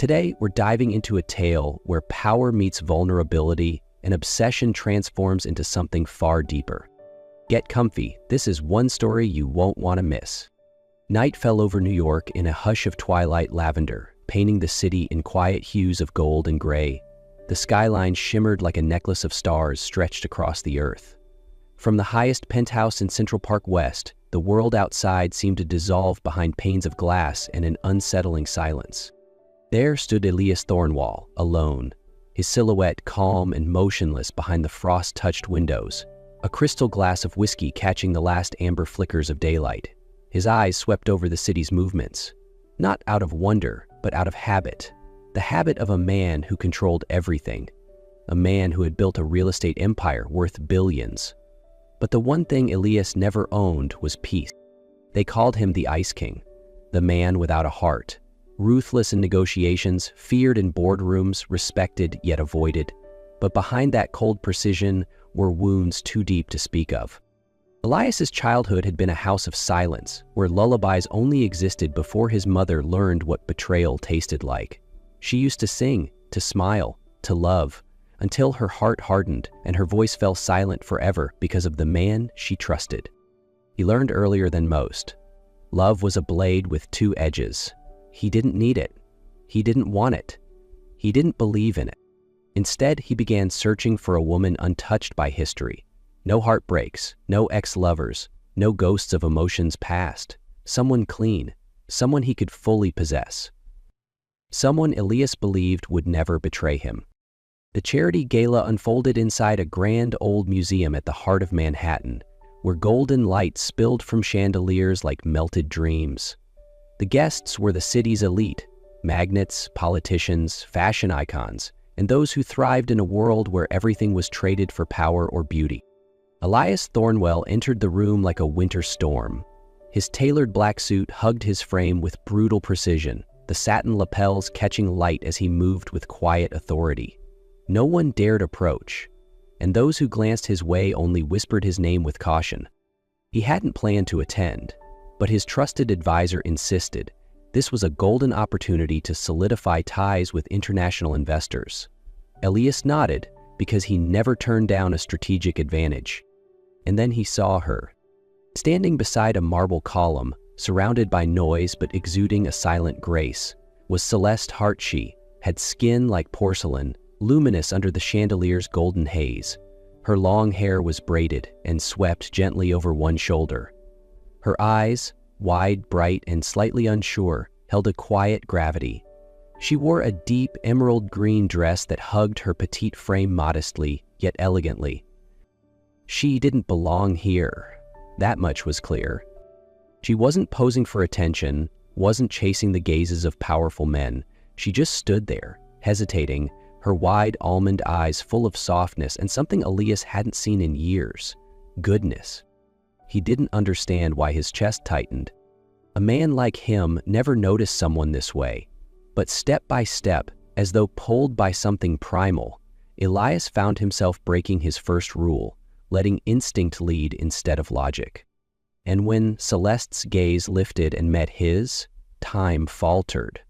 Today, we're diving into a tale where power meets vulnerability and obsession transforms into something far deeper. Get comfy, this is one story you won't want to miss. Night fell over New York in a hush of twilight lavender, painting the city in quiet hues of gold and gray. The skyline shimmered like a necklace of stars stretched across the earth. From the highest penthouse in Central Park West, the world outside seemed to dissolve behind panes of glass and an unsettling silence. There stood Elias Thornwall, alone, his silhouette calm and motionless behind the frost-touched windows, a crystal glass of whiskey catching the last amber flickers of daylight. His eyes swept over the city's movements, not out of wonder, but out of habit. The habit of a man who controlled everything, a man who had built a real estate empire worth billions. But the one thing Elias never owned was peace. They called him the Ice King, the man without a heart. Ruthless in negotiations, feared in boardrooms, respected yet avoided. But behind that cold precision were wounds too deep to speak of. Elias's childhood had been a house of silence, where lullabies only existed before his mother learned what betrayal tasted like. She used to sing, to smile, to love, until her heart hardened and her voice fell silent forever because of the man she trusted. He learned earlier than most. Love was a blade with two edges. He didn't need it. He didn't want it. He didn't believe in it. Instead, he began searching for a woman untouched by history. No heartbreaks, no ex-lovers, no ghosts of emotions past. Someone clean, someone he could fully possess. Someone Elias believed would never betray him. The charity gala unfolded inside a grand old museum at the heart of Manhattan, where golden light spilled from chandeliers like melted dreams. The guests were the city's elite, magnates, politicians, fashion icons, and those who thrived in a world where everything was traded for power or beauty. Elias Thornwell entered the room like a winter storm. His tailored black suit hugged his frame with brutal precision, the satin lapels catching light as he moved with quiet authority. No one dared approach, and those who glanced his way only whispered his name with caution. He hadn't planned to attend, but his trusted advisor insisted. This was a golden opportunity to solidify ties with international investors. Elias nodded because he never turned down a strategic advantage. And then he saw her. Standing beside a marble column, surrounded by noise but exuding a silent grace, was Celeste Hart. She had skin like porcelain, luminous under the chandelier's golden haze. Her long hair was braided and swept gently over one shoulder. Her eyes, wide, bright, and slightly unsure, held a quiet gravity. She wore a deep emerald green dress that hugged her petite frame modestly, yet elegantly. She didn't belong here. That much was clear. She wasn't posing for attention, wasn't chasing the gazes of powerful men. She just stood there, hesitating, her wide almond eyes full of softness and something Elias hadn't seen in years: goodness. He didn't understand why his chest tightened. A man like him never noticed someone this way. But step by step, as though pulled by something primal, Elias found himself breaking his first rule, letting instinct lead instead of logic. And when Celeste's gaze lifted and met his, time faltered.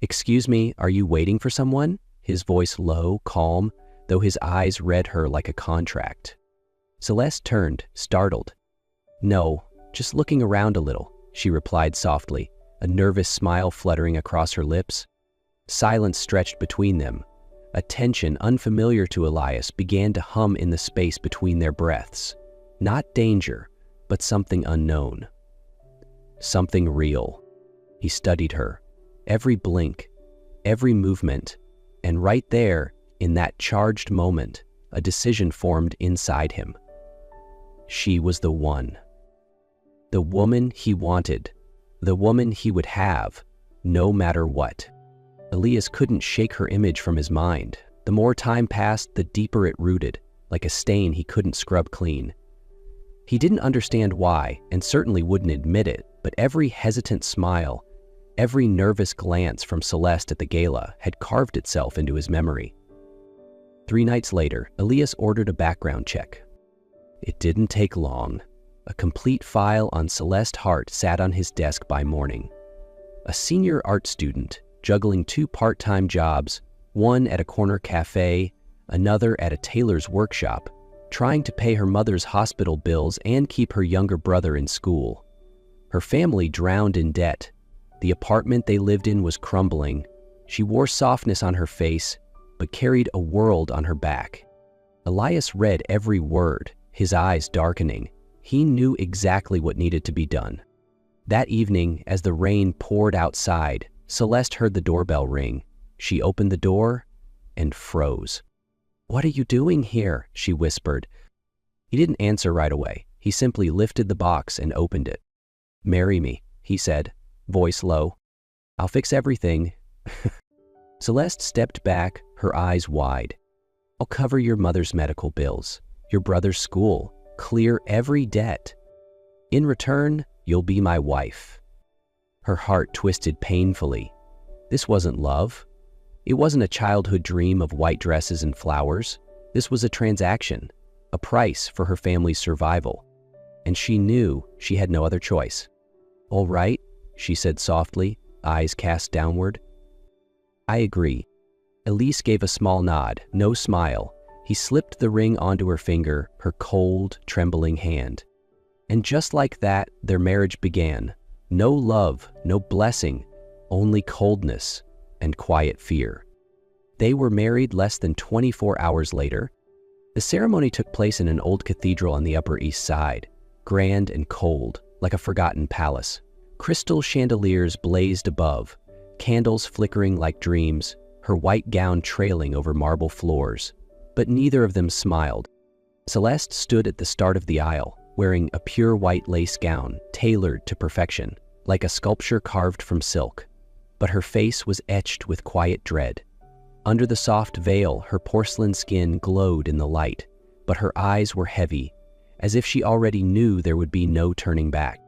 "Excuse me, are you waiting for someone?" His voice low, calm, though his eyes read her like a contract. Celeste turned, startled. "No, just looking around a little," she replied softly, a nervous smile fluttering across her lips. Silence stretched between them. A tension unfamiliar to Elias began to hum in the space between their breaths. Not danger, but something unknown. Something real. He studied her, every blink, every movement, and right there, in that charged moment, a decision formed inside him. She was the one. The woman he wanted. The woman he would have, no matter what. Elias couldn't shake her image from his mind. The more time passed, the deeper it rooted, like a stain he couldn't scrub clean. He didn't understand why, and certainly wouldn't admit it, but every hesitant smile, every nervous glance from Celeste at the gala had carved itself into his memory. 3 nights later, Elias ordered a background check. It didn't take long. A complete file on Celeste Hart sat on his desk by morning. A senior art student, juggling two part-time jobs, one at a corner cafe, another at a tailor's workshop, trying to pay her mother's hospital bills and keep her younger brother in school. Her family drowned in debt. The apartment they lived in was crumbling. She wore softness on her face, but carried a world on her back. Elias read every word, his eyes darkening. He knew exactly what needed to be done. That evening, as the rain poured outside, Celeste heard the doorbell ring. She opened the door and froze. "What are you doing here?" she whispered. He didn't answer right away. He simply lifted the box and opened it. "Marry me," he said, voice low. "I'll fix everything." Celeste stepped back, her eyes wide. "I'll cover your mother's medical bills, your brother's school, clear every debt. In return, you'll be my wife." Her heart twisted painfully. This wasn't love. It wasn't a childhood dream of white dresses and flowers. This was a transaction, a price for her family's survival. And she knew she had no other choice. "All right," she said softly, eyes cast downward. "I agree." Elise gave a small nod, no smile. He slipped the ring onto her finger, her cold, trembling hand. And just like that, their marriage began. No love, no blessing, only coldness and quiet fear. They were married less than 24 hours later. The ceremony took place in an old cathedral on the Upper East Side, grand and cold, like a forgotten palace. Crystal chandeliers blazed above, candles flickering like dreams, her white gown trailing over marble floors. But neither of them smiled. Celeste stood at the start of the aisle, wearing a pure white lace gown, tailored to perfection, like a sculpture carved from silk. But her face was etched with quiet dread. Under the soft veil, her porcelain skin glowed in the light, but her eyes were heavy, as if she already knew there would be no turning back.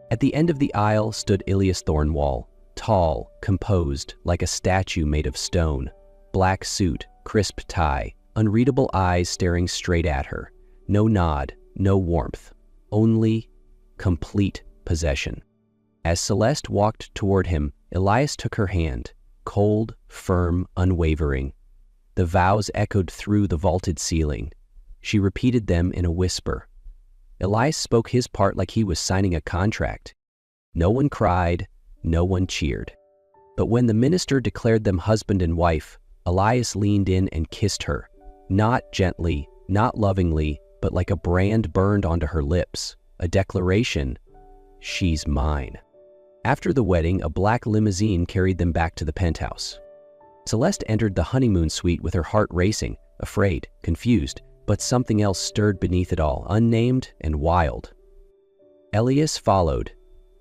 At the end of the aisle stood Ilias Thornwall, tall, composed, like a statue made of stone. Black suit, crisp tie, unreadable eyes staring straight at her. No nod, no warmth, only complete possession. As Celeste walked toward him, Elias took her hand, cold, firm, unwavering. The vows echoed through the vaulted ceiling. She repeated them in a whisper. Elias spoke his part like he was signing a contract. No one cried, no one cheered. But when the minister declared them husband and wife, Elias leaned in and kissed her, not gently, not lovingly, but like a brand burned onto her lips, a declaration, "She's mine." After the wedding, a black limousine carried them back to the penthouse. Celeste entered the honeymoon suite with her heart racing, afraid, confused, but something else stirred beneath it all, unnamed and wild. Elias followed.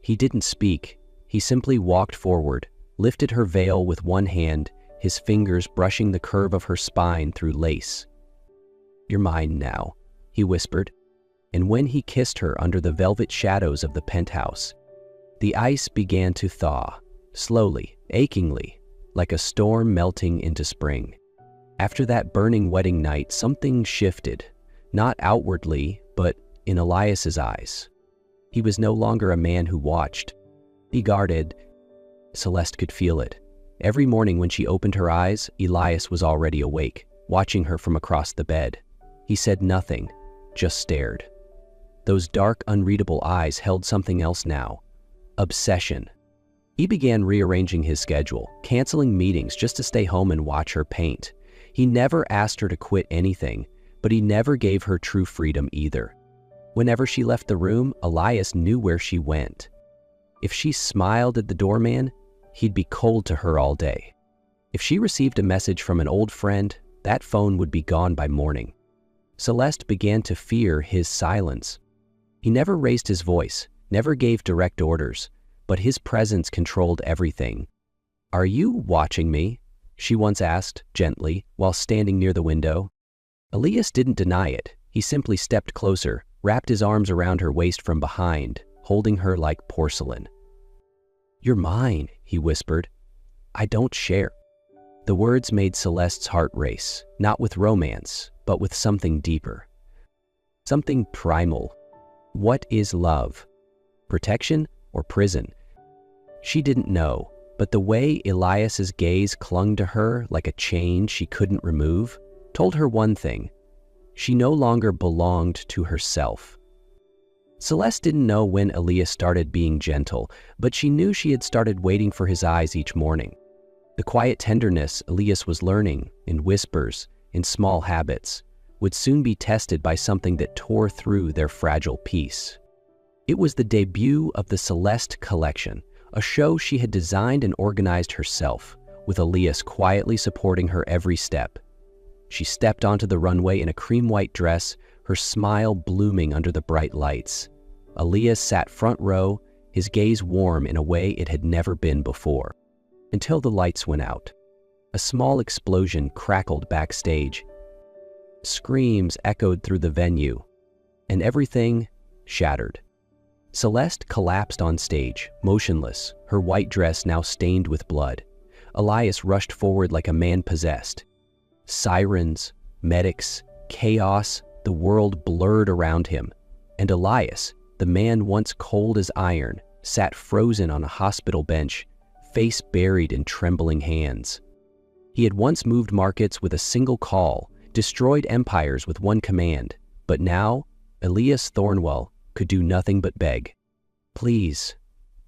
He didn't speak. He simply walked forward, lifted her veil with one hand, his fingers brushing the curve of her spine through lace. "You're mine now," he whispered. And when he kissed her under the velvet shadows of the penthouse, the ice began to thaw, slowly, achingly, like a storm melting into spring. After that burning wedding night, something shifted, not outwardly, but in Elias's eyes. He was no longer a man who watched. He guarded. Celeste could feel it. Every morning when she opened her eyes, Elias was already awake, watching her from across the bed. He said nothing, just stared. Those dark, unreadable eyes held something else now. Obsession. He began rearranging his schedule, canceling meetings just to stay home and watch her paint. He never asked her to quit anything, but he never gave her true freedom either. Whenever she left the room, Elias knew where she went. If she smiled at the doorman, he'd be cold to her all day. If she received a message from an old friend, that phone would be gone by morning. Celeste began to fear his silence. He never raised his voice, never gave direct orders, but his presence controlled everything. "Are you watching me?" she once asked, gently, while standing near the window. Elias didn't deny it. He simply stepped closer, wrapped his arms around her waist from behind, holding her like porcelain. "You're mine," he whispered. "I don't share." The words made Celeste's heart race, not with romance, but with something deeper. Something primal. What is love? Protection or prison? She didn't know, But the way Elias's gaze clung to her like a chain she couldn't remove told her one thing: she no longer belonged to herself. Celeste didn't know when Elias started being gentle, but she knew she had started waiting for his eyes each morning. The quiet tenderness Elias was learning, in whispers, in small habits, would soon be tested by something that tore through their fragile peace. It was the debut of the Celeste Collection, a show she had designed and organized herself, with Elias quietly supporting her every step. She stepped onto the runway in a cream-white dress, her smile blooming under the bright lights. Elias sat front row, his gaze warm in a way it had never been before. Until the lights went out. A small explosion crackled backstage. Screams echoed through the venue, and everything shattered. Celeste collapsed on stage, motionless, her white dress now stained with blood. Elias rushed forward like a man possessed. Sirens, medics, chaos, the world blurred around him. And Elias, the man once cold as iron, sat frozen on a hospital bench, face buried in trembling hands. He had once moved markets with a single call, destroyed empires with one command, but now Elias Thornwell could do nothing but beg. "Please,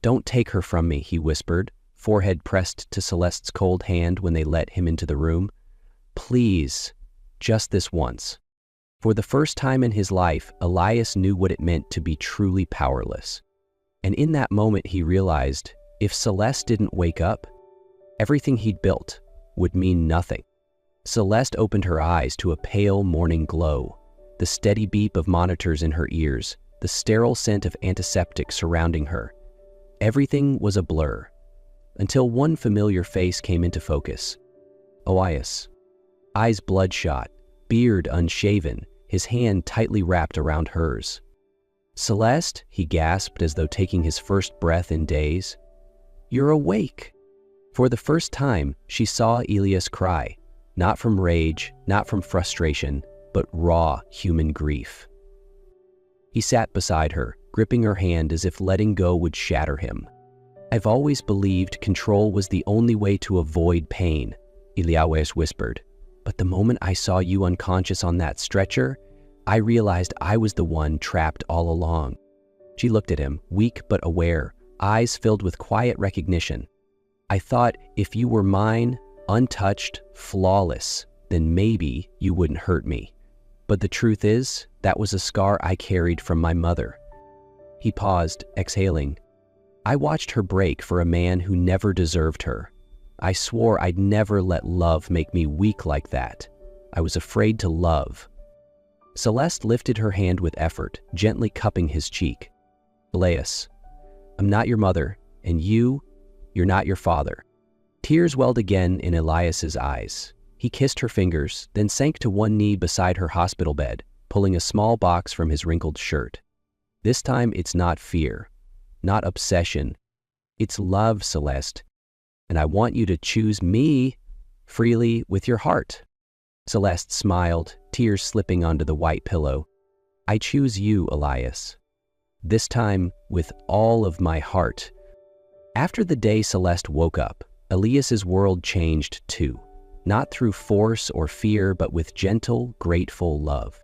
don't take her from me," he whispered, forehead pressed to Celeste's cold hand when they let him into the room. "Please, just this once." For the first time in his life, Elias knew what it meant to be truly powerless. And in that moment he realized, if Celeste didn't wake up, everything he'd built would mean nothing. Celeste opened her eyes to a pale morning glow, the steady beep of monitors in her ears, the sterile scent of antiseptic surrounding her. Everything was a blur, until one familiar face came into focus. Elias. Eyes bloodshot, beard unshaven, his hand tightly wrapped around hers. "Celeste," he gasped as though taking his first breath in days. "You're awake." For the first time, she saw Elias cry, not from rage, not from frustration, but raw human grief. He sat beside her, gripping her hand as if letting go would shatter him. "I've always believed control was the only way to avoid pain," Elias whispered. "But the moment I saw you unconscious on that stretcher, I realized I was the one trapped all along." She looked at him, weak but aware, eyes filled with quiet recognition. "I thought if you were mine, untouched, flawless, then maybe you wouldn't hurt me. But the truth is, that was a scar I carried from my mother." He paused, exhaling. "I watched her break for a man who never deserved her. I swore I'd never let love make me weak like that. I was afraid to love." Celeste lifted her hand with effort, gently cupping his cheek. "Elias, I'm not your mother, and you're not your father." Tears welled again in Elias's eyes. He kissed her fingers, then sank to one knee beside her hospital bed, pulling a small box from his wrinkled shirt. "This time it's not fear, not obsession. It's love, Celeste. And I want you to choose me freely with your heart." Celeste smiled, tears slipping onto the white pillow. "I choose you, Elias. This time with all of my heart." After the day Celeste woke up, Elias's world changed too, not through force or fear, but with gentle, grateful love.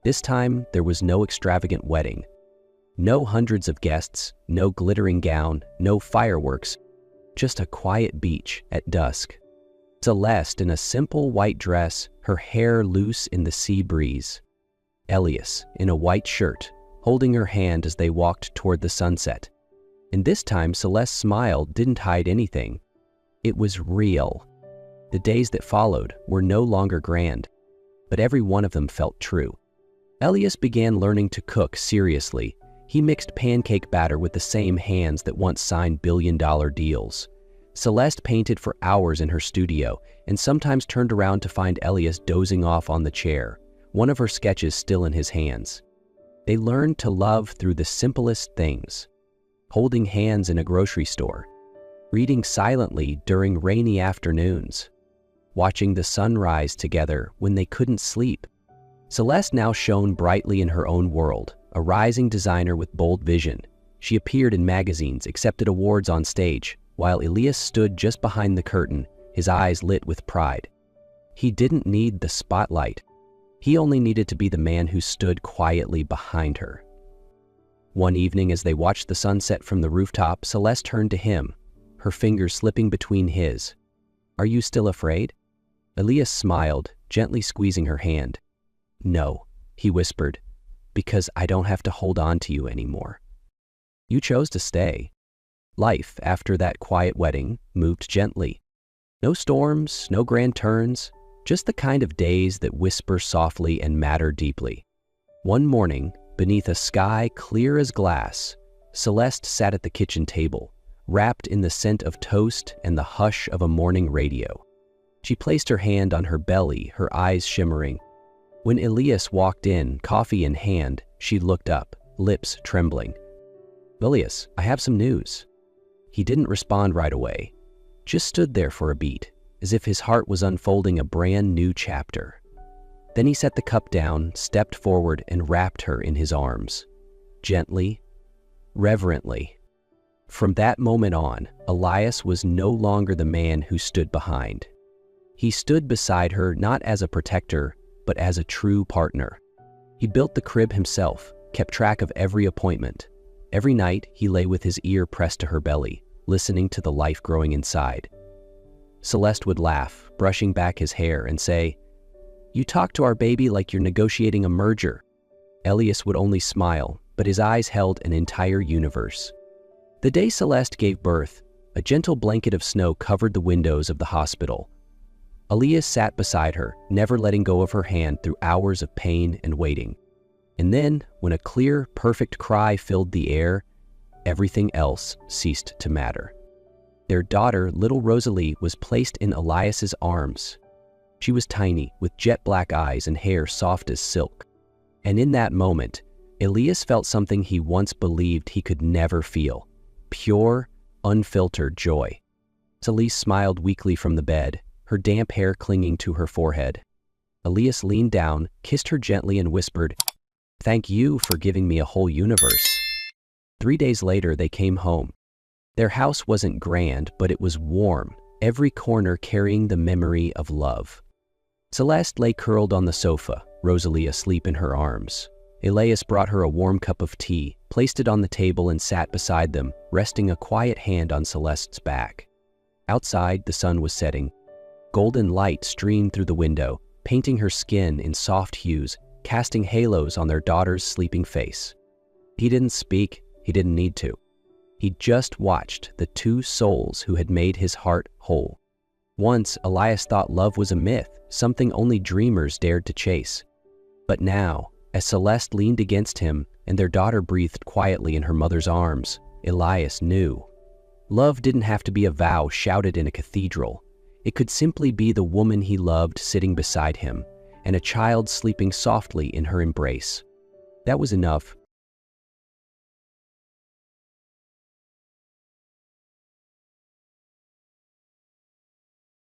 This time, there was no extravagant wedding. No hundreds of guests, no glittering gown, no fireworks, just a quiet beach at dusk. Celeste in a simple white dress, her hair loose in the sea breeze. Elias in a white shirt, holding her hand as they walked toward the sunset. And this time, Celeste's smile didn't hide anything. It was real. The days that followed were no longer grand, but every one of them felt true. Elias began learning to cook seriously. He mixed pancake batter with the same hands that once signed billion-dollar deals. Celeste painted for hours in her studio and sometimes turned around to find Elias dozing off on the chair, one of her sketches still in his hands. They learned to love through the simplest things: holding hands in a grocery store, reading silently during rainy afternoons, watching the sunrise together when they couldn't sleep. Celeste now shone brightly in her own world, a rising designer with bold vision. She appeared in magazines, accepted awards on stage, while Elias stood just behind the curtain, his eyes lit with pride. He didn't need the spotlight. He only needed to be the man who stood quietly behind her. One evening, as they watched the sunset from the rooftop, Celeste turned to him, her fingers slipping between his. "Are you still afraid?" Elias smiled, gently squeezing her hand. "No," he whispered, "because I don't have to hold on to you anymore." You chose to stay. Life, after that quiet wedding, moved gently. No storms, no grand turns, just the kind of days that whisper softly and matter deeply. One morning, beneath a sky clear as glass, Celeste sat at the kitchen table, wrapped in the scent of toast and the hush of a morning radio. She placed her hand on her belly, her eyes shimmering. When Elias walked in, coffee in hand, she looked up, lips trembling. "Elias, I have some news." He didn't respond right away, just stood there for a beat, as if his heart was unfolding a brand new chapter. Then he set the cup down, stepped forward, and wrapped her in his arms. Gently, reverently. From that moment on, Elias was no longer the man who stood behind. He stood beside her not as a protector, but as a true partner. He built the crib himself, kept track of every appointment. Every night, he lay with his ear pressed to her belly, listening to the life growing inside. Celeste would laugh, brushing back his hair, and say, "You talk to our baby like you're negotiating a merger." Elias would only smile, but his eyes held an entire universe. The day Celeste gave birth, a gentle blanket of snow covered the windows of the hospital. Elias sat beside her, never letting go of her hand through hours of pain and waiting. And then, when a clear, perfect cry filled the air, everything else ceased to matter. Their daughter, little Rosalie, was placed in Elias's arms. She was tiny, with jet black eyes and hair soft as silk. And in that moment, Elias felt something he once believed he could never feel: pure, unfiltered joy. Celeste smiled weakly from the bed, her damp hair clinging to her forehead. Elias leaned down, kissed her gently, and whispered, "Thank you for giving me a whole universe." 3 days later, they came home. Their house wasn't grand, but it was warm, every corner carrying the memory of love. Celeste lay curled on the sofa, Rosalie asleep in her arms. Elias brought her a warm cup of tea, placed it on the table, and sat beside them, resting a quiet hand on Celeste's back. Outside, the sun was setting. Golden light streamed through the window, painting her skin in soft hues, casting halos on their daughter's sleeping face. He didn't speak, he didn't need to. He just watched the two souls who had made his heart whole. Once, Elias thought love was a myth, something only dreamers dared to chase. But now, as Celeste leaned against him and their daughter breathed quietly in her mother's arms, Elias knew. Love didn't have to be a vow shouted in a cathedral. It could simply be the woman he loved sitting beside him, and a child sleeping softly in her embrace. That was enough.